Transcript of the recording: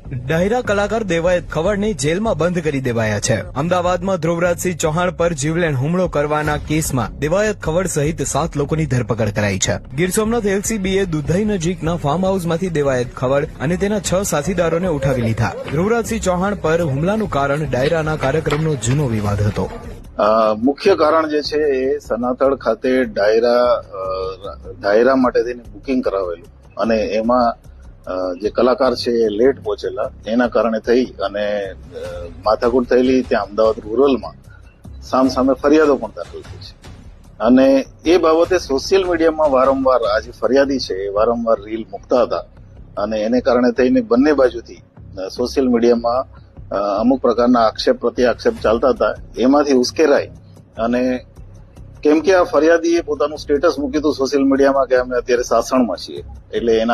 ડાયરા કલાકાર દેવાયત ખવડને જેલમાં બંધ કરી દેવાયા છે. અમદાવાદમાં ધ્રુવરાજસિંહ ચૌહાણ પર જીવલેણ હુમલો કરવાના કેસમાં દેવાયત ખવડ સહિત 7 લોકોની ધરપકડ કરાઈ છે. ગીર સોમનાથ એલસીબીએ દુધઈ નજીકના ફાર્મ હાઉસમાંથી દેવાયત ખવડ અને તેના 6 સાથીદારોને ઉઠાવી લીધા. ધ્રુવરાજસિંહ ચૌહાણ પર હુમલાનું કારણ ડાયરાના કાર્યક્રમનો જૂનો વિવાદ હતો. મુખ્ય કારણ જે છે એ સનાતળ ખાતે ડાયરા માટે થઈને બુકિંગ કરાવેલું અને એમાં જે કલાકાર છે એ લેટ પહોંચેલા એના કારણે થઈ અને માથાકૂટ થયેલી ત્યાં અમદાવાદ રૂરલમાં સામસામે ફરિયાદો પણ દાખલ થઈ છે. અને એ બાબતે સોશિયલ મીડિયામાં વારંવાર આ જે ફરિયાદી છે એ વારંવાર રીલ મૂકતા હતા અને એને કારણે થઈને બંને બાજુથી સોશિયલ મીડિયામાં અમુક પ્રકારના આક્ષેપ પ્રત્યે આક્ષેપ ચાલતા હતા. એમાંથી ઉશ્કેરાય અને કેમ કે આ ફરિયાદીએ પોતાનું સ્ટેટસ મૂક્યું હતું સોશિયલ મીડિયામાં કે અમે અત્યારે સાસણમાં છીએ એટલે એના